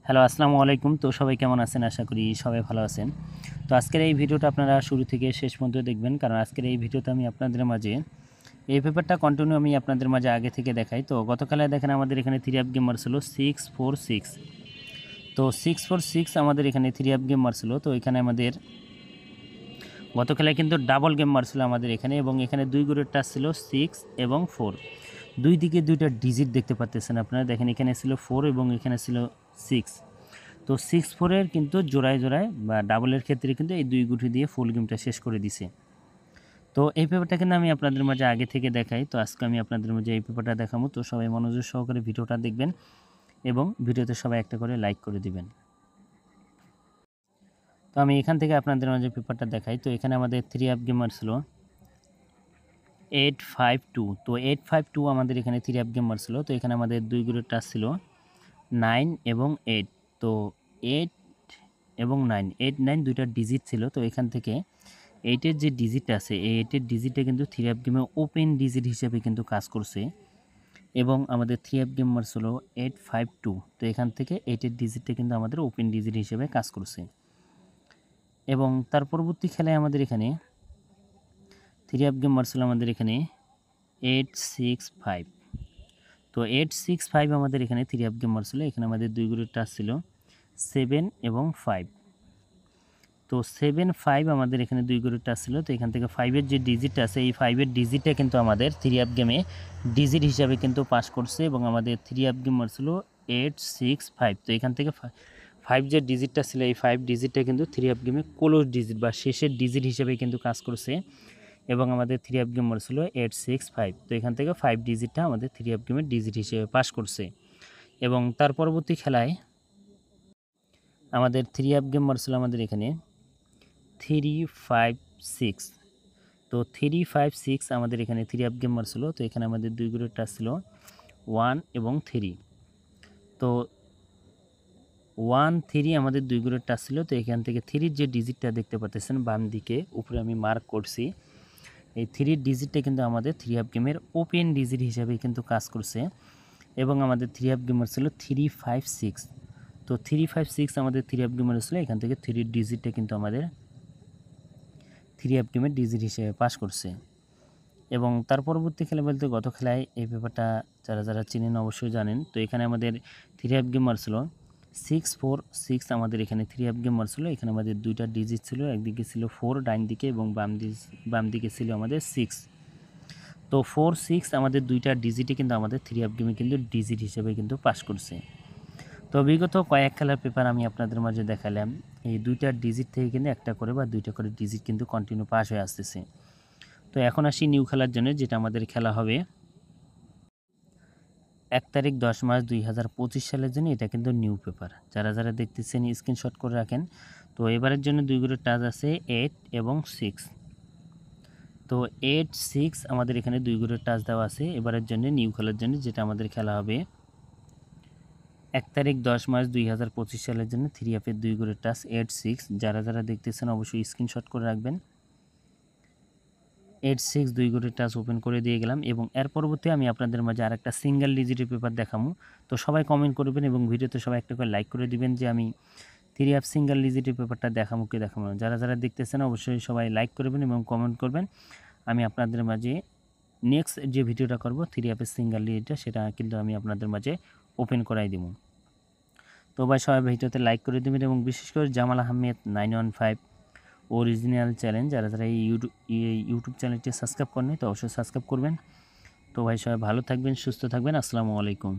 Hello, আসসালামু আলাইকুম। তো সবাই কেমন আছেন? আশা করি সবাই ভালো আছেন। তো আজকের এই ভিডিওটা আপনারা শুরু থেকে শেষ পর্যন্ত দেখবেন, কারণ আজকের এই ভিডিওতে আমি আপনাদের মাঝে এই পেপারটা কন্টিনিউ আমি আপনাদের মাঝে আগে থেকে দেখাই। তো গতকালে দেখেন আমাদের এখানে 3 আপ গেম মারছিল 646। তো 646 আমাদের এখানে 3 আপ গেম মারছিল। তো এখানে আমাদের গতকালে কিন্তু ডাবল গেম মারছিল আমাদের এখানে, এবং এখানে 2 গড়ের টাচ ছিল 6 এবং 4। দুই দিকে দুইটা ডিজিট দেখতে পাচ্ছেন আপনারা। দেখেন এখানে ছিল 4 এবং এখানে ছিল 6। তো 6-4-এর কিন্তু জোড়ায় জোড়ায় বা ডাবলের ক্ষেত্রে কিন্তু এই 2 গুটি দিয়ে ফুল গেমটা শেষ করে দিছে। তো এই পেপারটা কিন্তু আমি আপনাদের মাঝে আগে থেকে দেখাই। তো আজকে আমি আপনাদের মাঝে এই পেপারটা দেখাবো। তো সবাই মনোযোগ সহকারে ভিডিওটা দেখবেন এবং ভিডিওতে সবাই একটা করে লাইক করে দিবেন। তো আমি এখান থেকে আপনাদের মাঝে পেপারটা দেখাই। তো এখানে আমাদের 3 আপ গেমার ছিল 852। তো 852 আমাদের এখানে 3 আপ গেমার ছিল। তো এখানে আমাদের 2 গ্রুপের টাচ ছিল 9 এবং 8। তো 8 এবং 9, 8 9 দুইটা ডিজিট ছিল। তো এখান থেকে 8-এর যে ডিজিট আছে, এই 8-এর ডিজিটটা কিন্তু 3 আপ গেমে ওপেন ডিজিট হিসেবে কিন্তু কাজ করছে, এবং আমাদের 3 আপ গেম মার্স হলো 852। তো এখান থেকে 8-এর ডিজিটটা কিন্তু আমাদের ওপেন ডিজিট হিসেবে কাজ করছে। এবং তার পরবর্তী খেলায় আমাদের এখানে 3 আপ গেম মার্স হলো আমাদের এখানে 865। তো 865 আমাদের এখানে 3 আপ গেম মার্স হলো। এখানে আমাদের 2 গ্রুপের টাচ ছিল 7 এবং 5। তো 7 5 আমাদের এখানে 2 করে টাচ ছিল। তো এখান থেকে 5-এর যে ডিজিট আছে, এই 5-এর ডিজিটটা কিন্তু আমাদের 3 আপ গেমে ডিজিট হিসাবে কিন্তু পাস করছে, এবং আমাদের 3 আপ গেম ছিল 865। তো এখান থেকে 5 যে ডিজিটটা ছিল, এই 5 ডিজিটটা কিন্তু 3 আপ গেমে ক্লোজ ডিজিট বা শেষের ডিজিট হিসাবে কিন্তু কাজ করছে, এবং আমাদের 3 আপ গেম ছিল 865। তো এখান থেকে 5 ডিজিটটা আমাদের 3 আপ গেমের ডিজিট হিসেবে পাস করছে। এবং তার পরবর্তী খেলায় আমাদের 3 আপ গেম ছিল আমাদের এখানে 356। তো 356 আমাদের এখানে 3 আপ গেম ছিল। তো এখানে আমাদের 2 গ্রুপের টাচ ছিল 1 এবং 3। তো 1 3 আমাদের 2 গ্রুপের টাচ ছিল। তো এখান থেকে 3-র যে ডিজিটটা দেখতে পাচ্ছেন বাম দিকে উপরে আমি মার্ক করছি, এই 3-র ডিজিটটা কিন্তু আমাদের 3 আপ গেমের ওপেন ডিজিট হিসাবে কিন্তু কাজ করছে, এবং আমাদের 3 আপ গেমার ছিল 356। তো 356 আমাদের 3 আপ গেমার ছিল। এখান থেকে 3-র ডিজিটটা কিন্তু আমাদের 3 আপ গেমের ডিজিট হিসেবে পাস করছে। এবং তার পরবর্তী খেলা বলতে গত খেলায় এই পেপারটা যারা যারা চিনেন অবশ্যই জানেন। তো এখানে আমাদের 3 আপ গেমার ছিল 646। আমাদের এখানে 3 আপ গেমার ছিল। এখানে আমাদের দুইটা ডিজিট ছিল, একদিকে ছিল 4 ডাইন দিকে, এবং বাম দিকে ছিল আমাদের 6। তো 4 6 আমাদের দুইটা ডিজিটে কিন্তু আমাদের 3 আপ গেমে কিন্তু ডিজিট হিসেবে কিন্তু পাস করছে। তো বিগত কয়েক খেলার পেপার আমি আপনাদের মাঝে দেখালাম, এই দুইটা ডিজিট থেকে কিন্তু একটা করে বা দুইটা করে ডিজিট কিন্তু কন্টিনিউ পাস হয়ে আসতেছে। তো এখন আসি নিউ খেলার জন্য, যেটা আমাদের খেলা হবে 1 তারিখ 10 মাস 2025 সালের জন্য। এটা কিন্তু নিউ পেপার, যারা যারা দেখতেছেন স্ক্রিনশট করে রাখেন। তো এবারের জন্য 2 করে টাচ আছে 8 এবং 6। তো 8 6 আমাদের এখানে 2 করে টাচ দেওয়া আছে এবারের জন্য নিউ খেলার জন্য, যেটা আমাদের খেলা হবে 1 তারিখ 10 মাস 2025 সালের জন্য 3 আপের 2 করে টাচ 8 6। যারা যারা দেখতেছেন অবশ্যই স্ক্রিনশট করে রাখবেন। 8 6 2 করে টাচ ওপেন করে দিয়ে গেলাম, এবং এর পরবর্তী আমি আপনাদের মাঝে আরেকটা সিঙ্গেল ডিজিটের পেপার দেখাবো। তো সবাই কমেন্ট করবেন এবং ভিডিওতে সবাই একটা করে লাইক করে দিবেন যে আমি 3 আপ সিঙ্গেল ডিজিটের পেপারটা দেখাবো কি দেখাবো না। যারা যারা দেখতেছেন অবশ্যই সবাই লাইক করবেন এবং কমেন্ট করবেন। আমি আপনাদের মাঝে নেক্সট যে ভিডিওটা করব 3 আপের সিঙ্গেল ডিজিটটা, সেটা কিন্তু আমি আপনাদের মাঝে ওপেন করাই দেবো। তো ভাই সবাই ভিডিওতে লাইক করে দেবেন, এবং বিশেষ করে জামাল আহমেদ 915 অরিজিনাল চ্যানেল, যারা যারা এই ইউটিউব চ্যানেলটি সাবস্ক্রাইব করেন তো অবশ্যই সাবস্ক্রাইব করবেন। তো ভাই সবাই ভালো থাকবেন, সুস্থ থাকবেন। আসসালামু আলাইকুম।